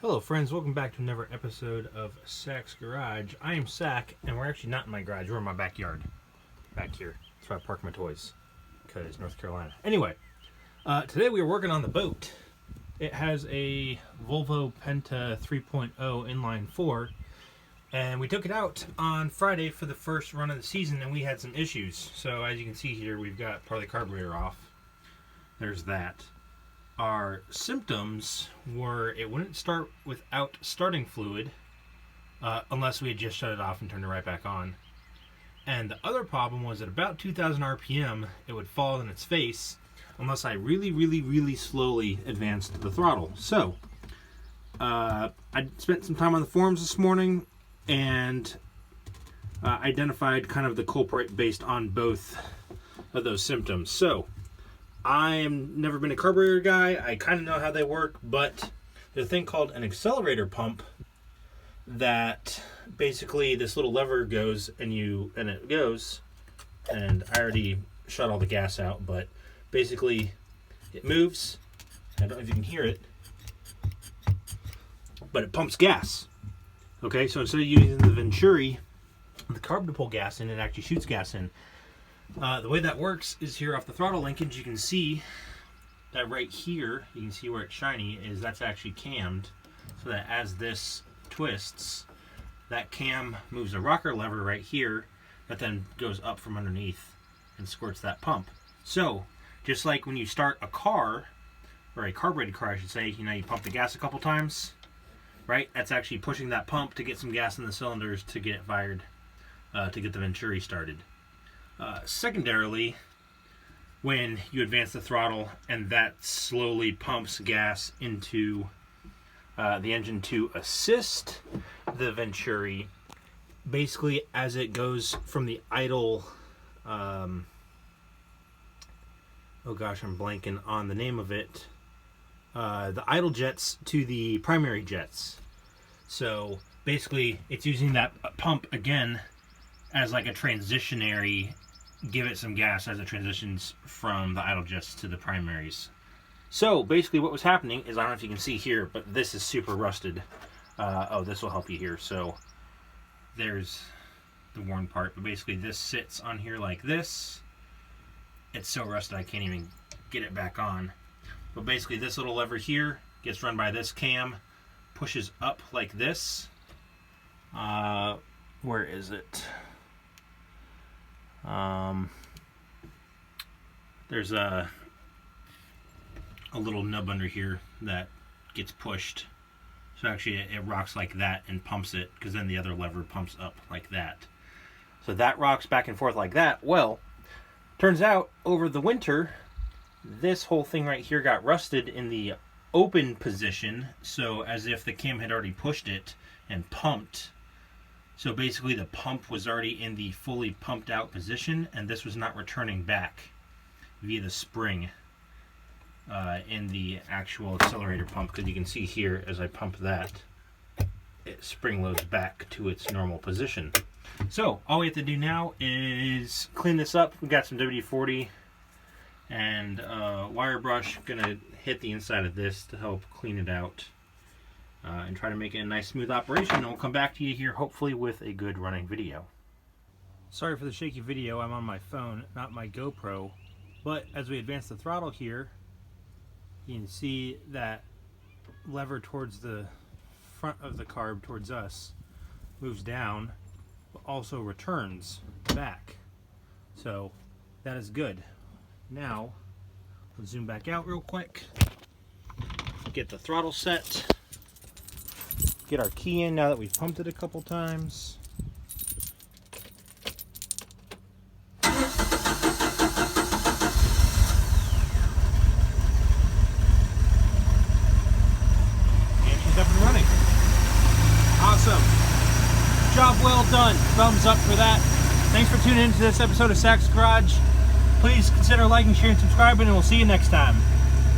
Hello friends, welcome back to another episode of Sack's Garage. I am Sack, and we're actually not in my garage, we're in my backyard. Back here. That's where I park my toys, because North Carolina. Anyway, today we are working on the boat. It has a Volvo Penta 3.0 inline 4, and we took it out on Friday for the first run of the season, and we had some issues. So as you can see here, we've got part of the carburetor off. There's that. Our symptoms were it wouldn't start without starting fluid unless we had just shut it off and turned it right back on. And the other problem was at about 2,000 RPM, it would fall in its face unless I really slowly advanced the throttle. So, I spent some time on the forums this morning and identified kind of the culprit based on both of those symptoms. So, I've never been a carburetor guy. I kind of know how they work, but there's a thing called an accelerator pump that basically this little lever goes and it goes, and I already shut all the gas out, but basically it moves. I don't know if you can hear it, but it pumps gas. Okay, so instead of using the Venturi, the carb to pull gas in, it actually shoots gas in. The way that works is here off the throttle linkage, you can see that right here, you can see where it's shiny, is that's actually cammed, so that as this twists, that cam moves a rocker lever right here that then goes up from underneath and squirts that pump. So, just like when you start a car, or a carbureted car I should say, you pump the gas a couple times, right? That's actually pushing that pump to get some gas in the cylinders to get it fired, to get the Venturi started. Secondarily, when you advance the throttle and that slowly pumps gas into the engine to assist the Venturi, basically as it goes from the idle, oh gosh, I'm blanking on the name of it, the idle jets to the primary jets. So basically it's using that pump again as like a transitionary, give it some gas as it transitions from the idle jets to the primaries. So basically what was happening is, I don't know if you can see here, but this is super rusted. Oh, this will help you here. So there's the worn part, but basically this sits on here like this. It's so rusted I can't even get it back on. But basically this little lever here gets run by this cam, pushes up like this. Where is it? There's a little nub under here that gets pushed. So actually it rocks like that and pumps it, because then the other lever pumps up like that. So that rocks back and forth like that. Well, turns out over the winter, this whole thing right here got rusted in the open position, so as if the cam had already pushed it and pumped. So basically the pump was already in the fully pumped out position, and this was not returning back via the spring in the actual accelerator pump, because you can see here as I pump that, it spring loads back to its normal position. So all we have to do now is clean this up. We got some WD-40 and wire brush. Gonna hit the inside of this to help clean it out. And try to make it a nice smooth operation, and we'll come back to you here hopefully with a good running video. Sorry for the shaky video, I'm on my phone, not my GoPro, but as we advance the throttle here, you can see that lever towards the front of the carb towards us moves down, but also returns back. So that is good. Now let's zoom back out real quick, get the throttle set, get our key in now that we've pumped it a couple times. And she's up and running. Awesome. Job well done. Thumbs up for that. Thanks for tuning in to this episode of Sack's Garage. Please consider liking, sharing, and subscribing, and we'll see you next time.